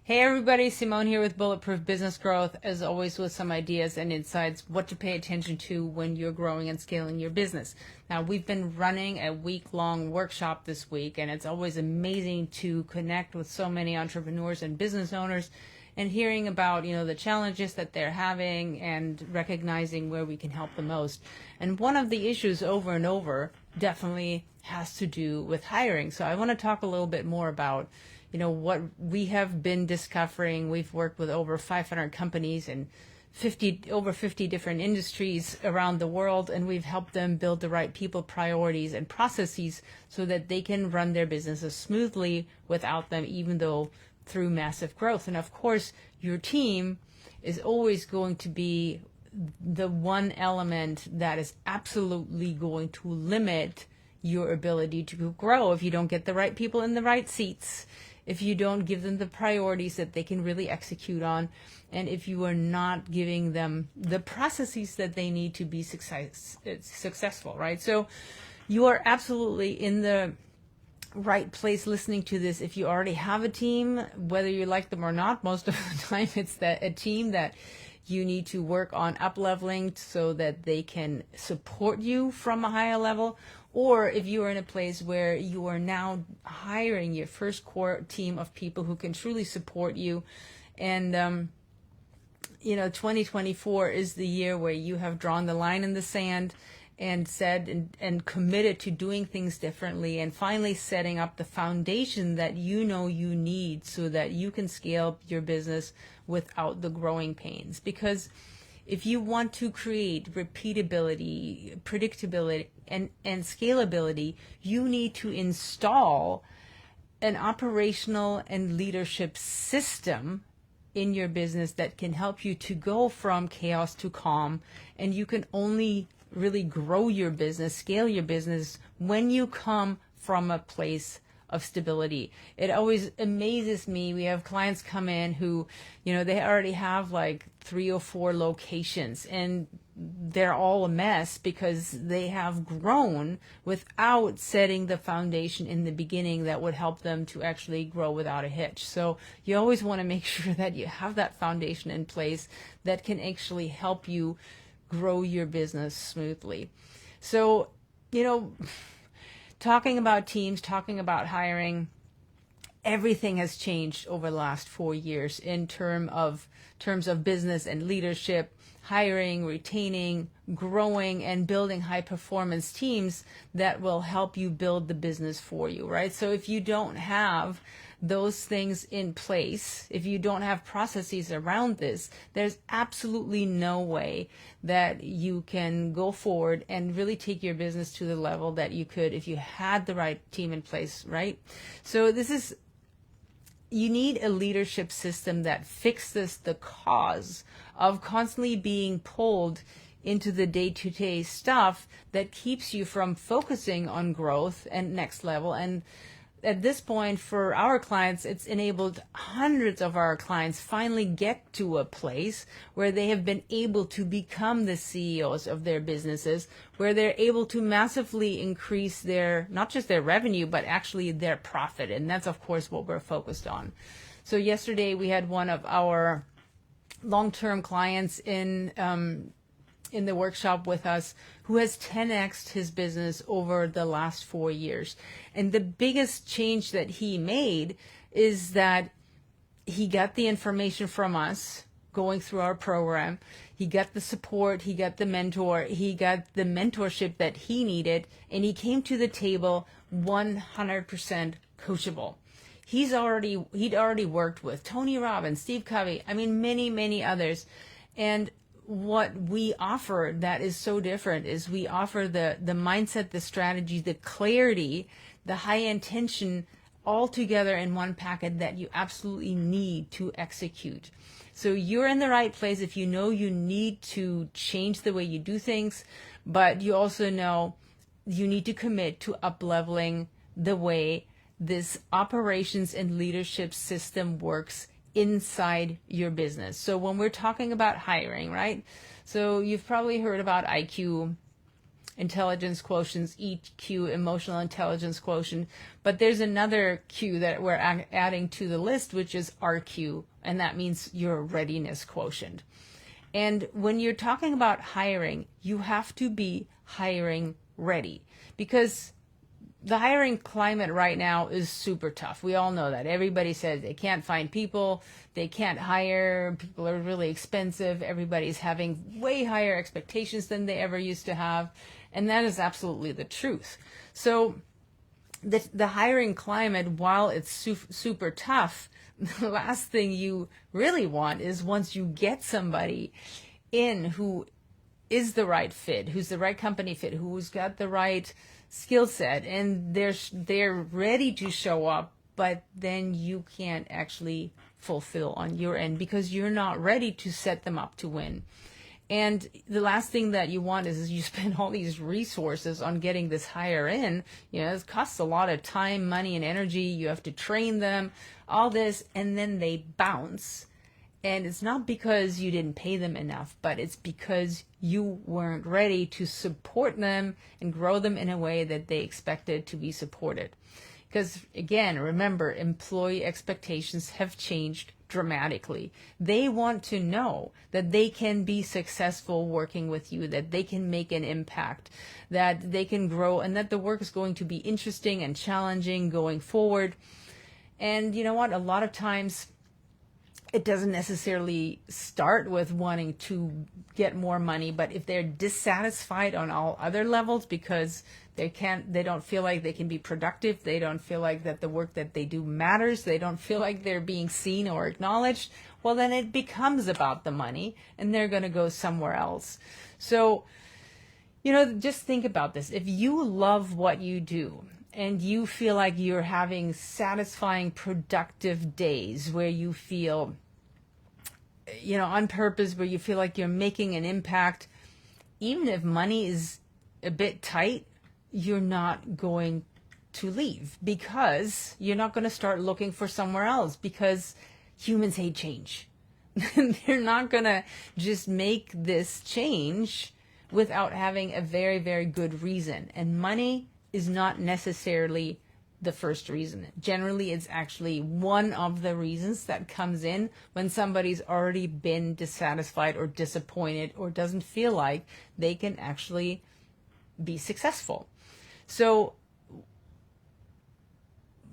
Hey everybody, Simone here with Bulletproof Business Growth, as always with some ideas and insights, what to pay attention to when you're growing and scaling your business. Now, we've been running a week-long workshop this week, and it's always amazing to connect with so many entrepreneurs and business owners and hearing about, the challenges that they're having and recognizing where we can help the most. And one of the issues over and over definitely has to do with hiring. So I want to talk a little bit more about what we have been discovering. We've worked with over 500 companies and over 50 different industries around the world, and we've helped them build the right people, priorities, and processes so that they can run their businesses smoothly without them, even though through massive growth. And of course, your team is always going to be the one element that is absolutely going to limit your ability to grow if you don't get the right people in the right seats, if you don't give them the priorities that they can really execute on, and if you are not giving them the processes that they need to be successful, right? So you are absolutely in the right place listening to this. If you already have a team, whether you like them or not, most of the time it's a team that you need to work on up-leveling so that they can support you from a higher level. Or if you are in a place where you are now hiring your first core team of people who can truly support you. And, 2024 is the year where you have drawn the line in the sand and said and committed to doing things differently and finally setting up the foundation that you need so that you can scale your business without the growing pains. Because if you want to create repeatability, predictability, and scalability, you need to install an operational and leadership system in your business that can help you to go from chaos to calm. And you can only really grow your business, scale your business when you come from a place of stability. It always amazes me. We have clients come in who, they already have like 3 or 4 locations and they're all a mess because they have grown without setting the foundation in the beginning that would help them to actually grow without a hitch. So you always want to make sure that you have that foundation in place that can actually help you grow your business smoothly. So, talking about teams, talking about hiring, everything has changed over the last 4 years in terms of business and leadership, hiring, retaining, growing, and building high performance teams that will help you build the business for you, right? So if you don't have those things in place, if you don't have processes around this, there's absolutely no way that you can go forward and really take your business to the level that you could if you had the right team in place, right? So you need a leadership system that fixes the cause of constantly being pulled into the day-to-day stuff that keeps you from focusing on growth and next level. And at this point, for our clients, it's enabled hundreds of our clients finally get to a place where they have been able to become the CEOs of their businesses, where they're able to massively increase not just their revenue, but actually their profit. And that's, of course, what we're focused on. So yesterday we had one of our long-term clients in the workshop with us who has 10x'd his business over the last 4 years. And the biggest change that he made is that he got the information from us going through our program. He got the support, he got the mentor, he got the mentorship that he needed, and he came to the table 100% coachable. He'd already worked with Tony Robbins, Steve Covey, many, many others. And what we offer that is so different is we offer the mindset, the strategy, the clarity, the high intention all together in one packet that you absolutely need to execute. So you're in the right place if you know you need to change the way you do things, but you also know you need to commit to up-leveling the way this operations and leadership system works inside your business. So when we're talking about hiring, right? So you've probably heard about IQ intelligence quotients, EQ, emotional intelligence quotient. But there's another Q that we're adding to the list, which is RQ, and that means your readiness quotient. And when you're talking about hiring, you have to be hiring ready, because the hiring climate right now is super tough. We all know that. Everybody says they can't find people, they can't hire, people are really expensive, everybody's having way higher expectations than they ever used to have, and that is absolutely the truth. So the hiring climate, while it's super tough, the last thing you really want is, once you get somebody in who is the right fit, who's the right company fit, who's got the right skill set, and they're ready to show up, but then you can't actually fulfill on your end because you're not ready to set them up to win. And the last thing that you want is you spend all these resources on getting this hire in. It costs a lot of time, money, and energy. You have to train them, all this, and then they bounce. And it's not because you didn't pay them enough, but it's because you weren't ready to support them and grow them in a way that they expected to be supported. Because again, remember, employee expectations have changed dramatically. They want to know that they can be successful working with you, that they can make an impact, that they can grow, and that the work is going to be interesting and challenging going forward. And you know what? A lot of times it doesn't necessarily start with wanting to get more money, but if they're dissatisfied on all other levels because they don't feel like they can be productive, they don't feel like that the work that they do matters, they don't feel like they're being seen or acknowledged, well, then it becomes about the money and they're going to go somewhere else. So, just think about this. If you love what you do and you feel like you're having satisfying, productive days where you feel, on purpose, where you feel like you're making an impact, even if money is a bit tight, you're not going to leave, because you're not going to start looking for somewhere else, because humans hate change. They're not going to just make this change without having a very, very good reason. And money is not necessarily the first reason. Generally, it's actually one of the reasons that comes in when somebody's already been dissatisfied or disappointed or doesn't feel like they can actually be successful. So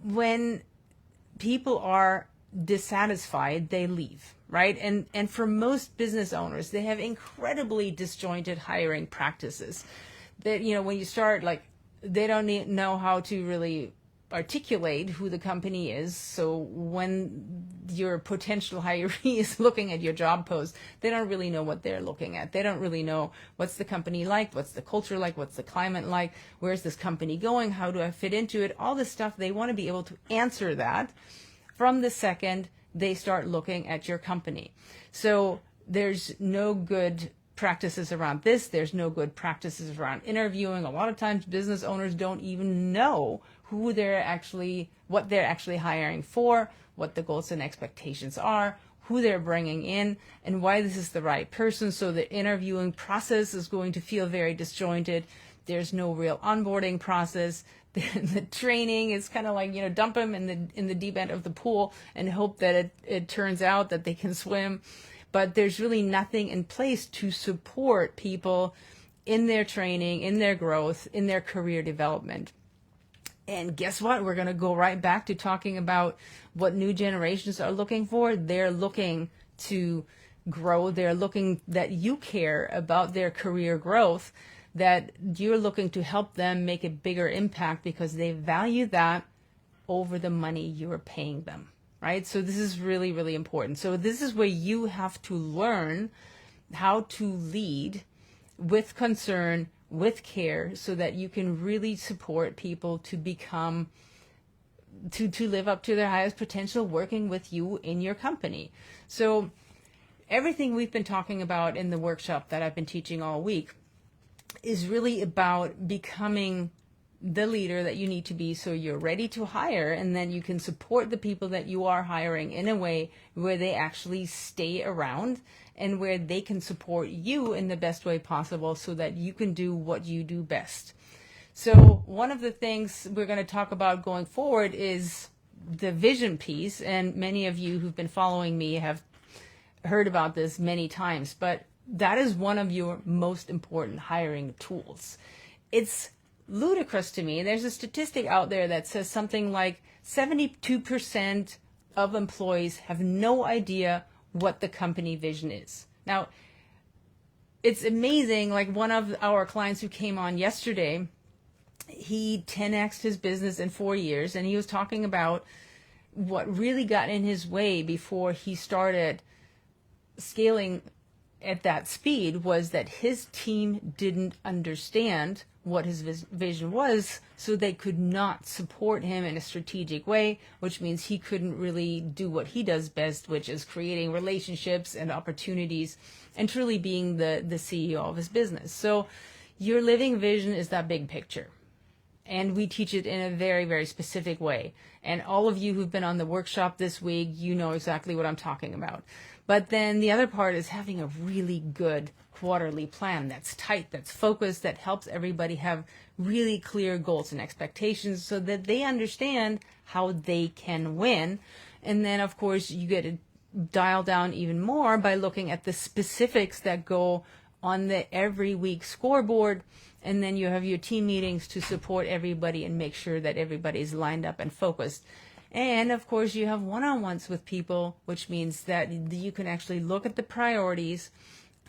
when people are dissatisfied, they leave, right? And for most business owners, they have incredibly disjointed hiring practices that, when you start, like, they don't know how to really articulate who the company is. So when your potential hiree is looking at your job post, they don't really know what they're looking at. They don't really know what's the company like, what's the culture like, what's the climate like, where's this company going, how do I fit into it, all this stuff. They want to be able to answer that from the second they start looking at your company. So there's no good practices around this. There's no good practices around interviewing. A lot of times business owners don't even know what they're actually hiring for, what the goals and expectations are, who they're bringing in, and why this is the right person. So the interviewing process is going to feel very disjointed. There's no real onboarding process. The training is kind of like, dump them in the deep end of the pool and hope that it turns out that they can swim. But there's really nothing in place to support people in their training, in their growth, in their career development. And guess what? We're going to go right back to talking about what new generations are looking for. They're looking to grow. They're looking that you care about their career growth, that you're looking to help them make a bigger impact because they value that over the money you're paying them, right? So this is really, really important. So this is where you have to learn how to lead with concern, with care, so that you can really support people to become, to live up to their highest potential working with you in your company. So everything we've been talking about in the workshop that I've been teaching all week is really about becoming the leader that you need to be so you're ready to hire, and then you can support the people that you are hiring in a way where they actually stay around and where they can support you in the best way possible so that you can do what you do best. So one of the things we're going to talk about going forward is the vision piece, and many of you who've been following me have heard about this many times, but that is one of your most important hiring tools. It's ludicrous to me. There's a statistic out there that says something like 72% of employees have no idea what the company vision is. Now, it's amazing. Like one of our clients who came on yesterday, he 10x'd his business in 4 years, and he was talking about what really got in his way before he started scaling at that speed was that his team didn't understand what his vision was, so they could not support him in a strategic way, which means he couldn't really do what he does best, which is creating relationships and opportunities and truly being the CEO of his business. So your living vision is that big picture. And we teach it in a very, very specific way. And all of you who've been on the workshop this week, you know exactly what I'm talking about. But then the other part is having a really good quarterly plan that's tight, that's focused, that helps everybody have really clear goals and expectations so that they understand how they can win. And then, of course, you get to dial down even more by looking at the specifics that go on the every week scoreboard. And then you have your team meetings to support everybody and make sure that everybody's lined up and focused. And of course, you have one-on-ones with people, which means that you can actually look at the priorities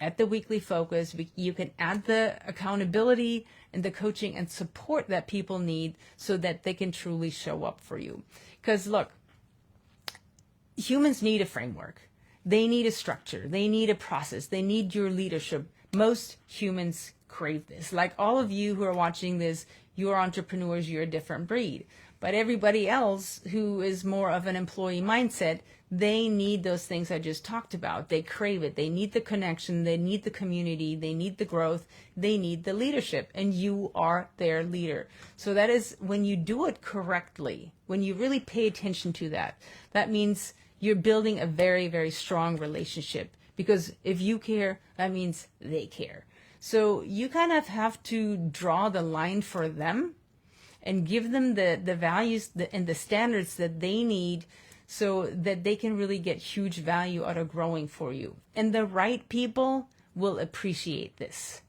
at the weekly focus. You can add the accountability and the coaching and support that people need so that they can truly show up for you. Because look, humans need a framework. They need a structure. They need a process. They need your leadership. Most humans crave this. Like all of you who are watching this, you're entrepreneurs, you're a different breed. But everybody else who is more of an employee mindset, they need those things I just talked about. They crave it. They need the connection. They need the community. They need the growth. They need the leadership. And you are their leader. So that is when you do it correctly, when you really pay attention to that, that means you're building a very, very strong relationship. Because if you care, that means they care. So you kind of have to draw the line for them and give them the values and the standards that they need so that they can really get huge value out of growing for you. And the right people will appreciate this.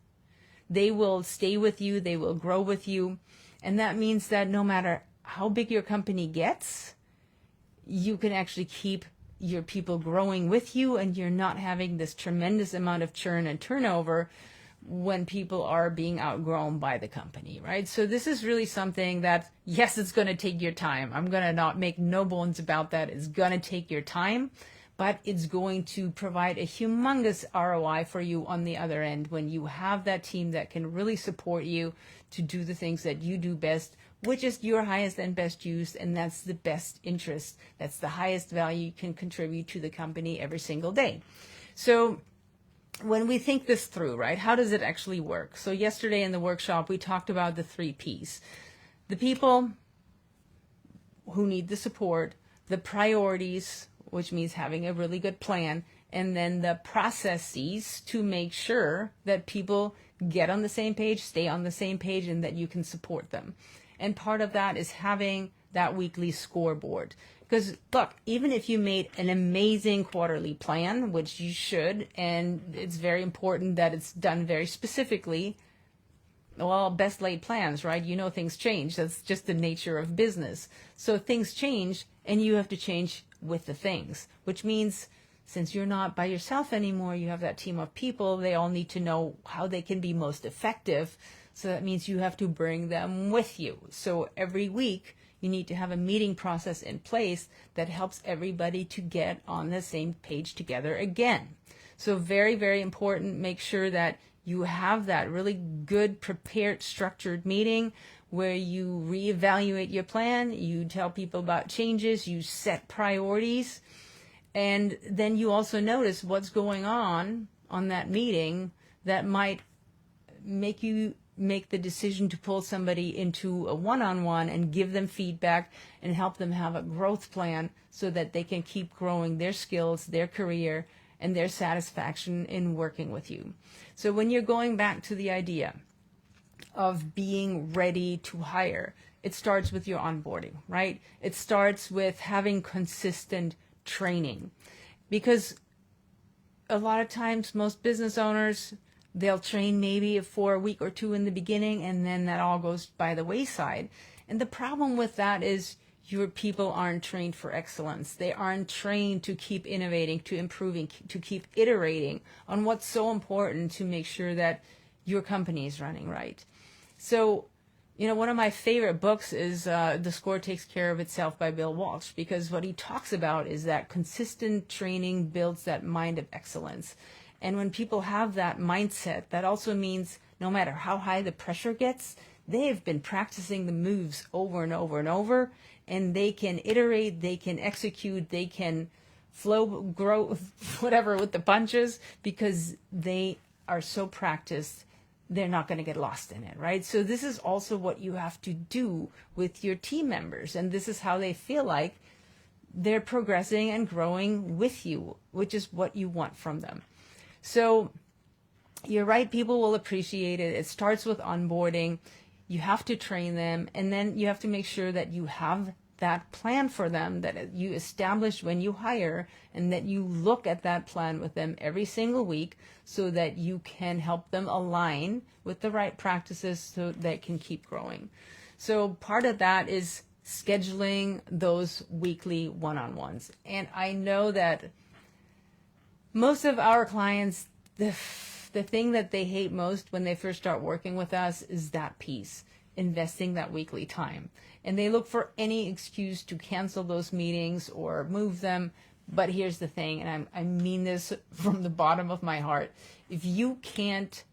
They will stay with you. They will grow with you. And that means that no matter how big your company gets, you can actually keep your people growing with you, and you're not having this tremendous amount of churn and turnover when people are being outgrown by the company, right? So this is really something that, yes, it's going to take your time. I'm going to not make no bones about that. It's going to take your time, but it's going to provide a humongous ROI for you on the other end when you have that team that can really support you to do the things that you do best, which is your highest and best use, and that's the best interest. That's the highest value you can contribute to the company every single day. So when we think this through, right, how does it actually work? So yesterday in the workshop, we talked about the 3 Ps. The people who need the support, the priorities, which means having a really good plan, and then the processes to make sure that people get on the same page, stay on the same page, and that you can support them. And part of that is having that weekly scoreboard. Because look, even if you made an amazing quarterly plan, which you should, and it's very important that it's done very specifically, well, best laid plans, right? You know, things change. That's just the nature of business. So things change, and you have to change with the things, which means since you're not by yourself anymore, you have that team of people. They all need to know how they can be most effective. So that means you have to bring them with you. So every week, you need to have a meeting process in place that helps everybody to get on the same page together again. So very, very important. Make sure that you have that really good, prepared, structured meeting where you reevaluate your plan, you tell people about changes, you set priorities, and then you also notice what's going on that meeting that might make you make the decision to pull somebody into a one-on-one and give them feedback and help them have a growth plan so that they can keep growing their skills, their career, and their satisfaction in working with you. So when you're going back to the idea of being ready to hire, it starts with your onboarding, right? It starts with having consistent training, because a lot of times most business owners, they'll train maybe for a week or two in the beginning, and then that all goes by the wayside. And the problem with that is your people aren't trained for excellence. They aren't trained to keep innovating, to improving, to keep iterating on what's so important to make sure that your company is running right. So, one of my favorite books is The Score Takes Care of Itself by Bill Walsh, because what he talks about is that consistent training builds that mind of excellence. And when people have that mindset, that also means no matter how high the pressure gets, they've been practicing the moves over and over and over, and they can iterate, they can execute, they can grow, whatever, with the punches, because they are so practiced, they're not going to get lost in it, right? So this is also what you have to do with your team members, and this is how they feel like they're progressing and growing with you, which is what you want from them. So you're right, people will appreciate it. It starts with onboarding. You have to train them, and then you have to make sure that you have that plan for them that you establish when you hire, and that you look at that plan with them every single week so that you can help them align with the right practices so they can keep growing. So part of that is scheduling those weekly one-on-ones. And I know that most of our clients, the thing that they hate most when they first start working with us is that piece, investing that weekly time. And they look for any excuse to cancel those meetings or move them. But here's the thing, and I mean this from the bottom of my heart. If you can't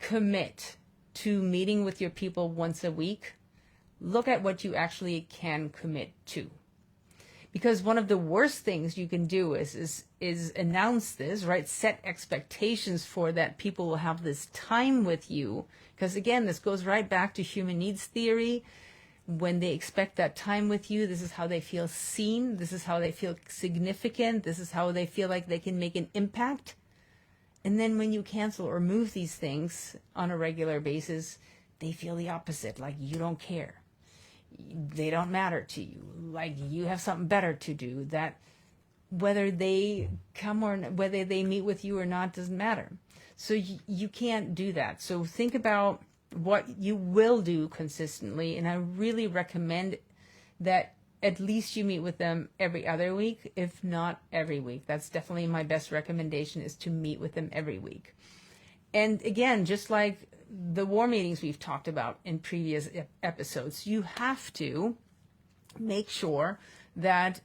commit to meeting with your people once a week, look at what you actually can commit to. Because one of the worst things you can do is announce this, right? Set expectations for that people will have this time with you. Because again, this goes right back to human needs theory. When they expect that time with you, this is how they feel seen. This is how they feel significant. This is how they feel like they can make an impact. And then when you cancel or move these things on a regular basis, they feel the opposite, like you don't care. They don't matter to you, like you have something better to do, that whether they come or whether they meet with you or not doesn't matter. So you can't do that. So think about what you will do consistently, and I really recommend that at least you meet with them every other week, if not every week. That's definitely my best recommendation, is to meet with them every week. And again, just like the war meetings we've talked about in previous episodes, you have to make sure that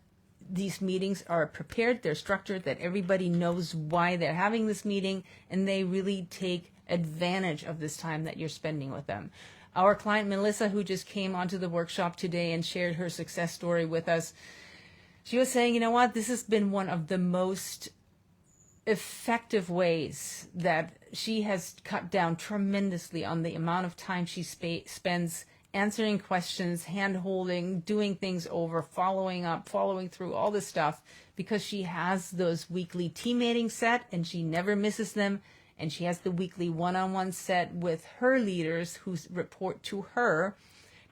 these meetings are prepared, they're structured, that everybody knows why they're having this meeting, and they really take advantage of this time that you're spending with them. Our client Melissa, who just came onto the workshop today and shared her success story with us, she was saying, you know what, this has been one of the most effective ways that she has cut down tremendously on the amount of time she spends answering questions, hand-holding, doing things over, following up, following through, all this stuff, because she has those weekly team meetings set and she never misses them, and she has the weekly one-on-one set with her leaders who report to her,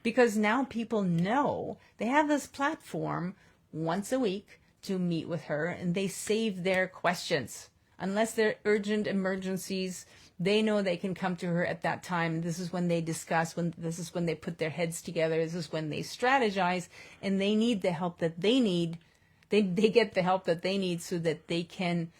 because now people know they have this platform once a week to meet with her, and they save their questions. Unless they're urgent emergencies, they know they can come to her at that time. This is when they discuss, this is when they put their heads together, this is when they strategize, and they need the help that they need. They get the help that they need so that they can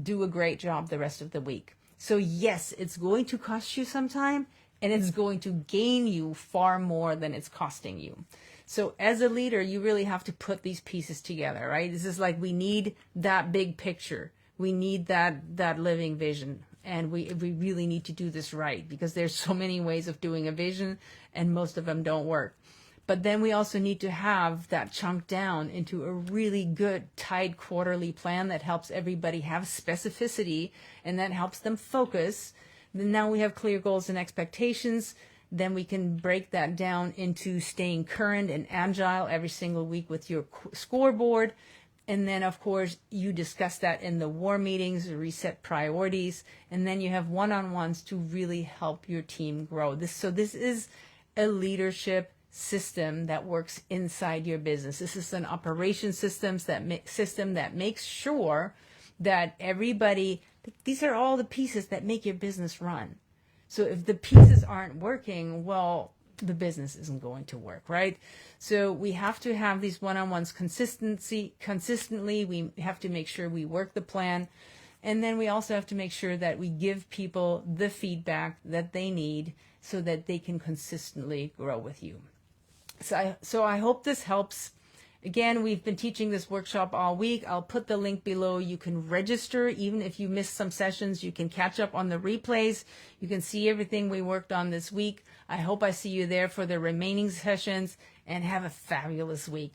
do a great job the rest of the week. So yes, it's going to cost you some time, and it's going to gain you far more than it's costing you. So as a leader, you really have to put these pieces together, right? This is like, we need that big picture. We need that living vision. And we really need to do this right, because there's so many ways of doing a vision and most of them don't work. But then we also need to have that chunk down into a really good, tight quarterly plan that helps everybody have specificity and that helps them focus, Then now we have clear goals and expectations. Then we can break that down into staying current and agile every single week with your scoreboard. And then, of course, you discuss that in the war meetings, reset priorities, and then you have one-on-ones to really help your team grow. This is a leadership system that works inside your business. This is an operation system that makes sure that everybody, these are all the pieces that make your business run. So if the pieces aren't working, well, the business isn't going to work, right? So we have to have these one-on-ones consistently. We have to make sure we work the plan. And then we also have to make sure that we give people the feedback that they need so that they can consistently grow with you. So I hope this helps. Again, we've been teaching this workshop all week. I'll put the link below. You can register. Even if you missed some sessions, you can catch up on the replays. You can see everything we worked on this week. I hope I see you there for the remaining sessions, and have a fabulous week.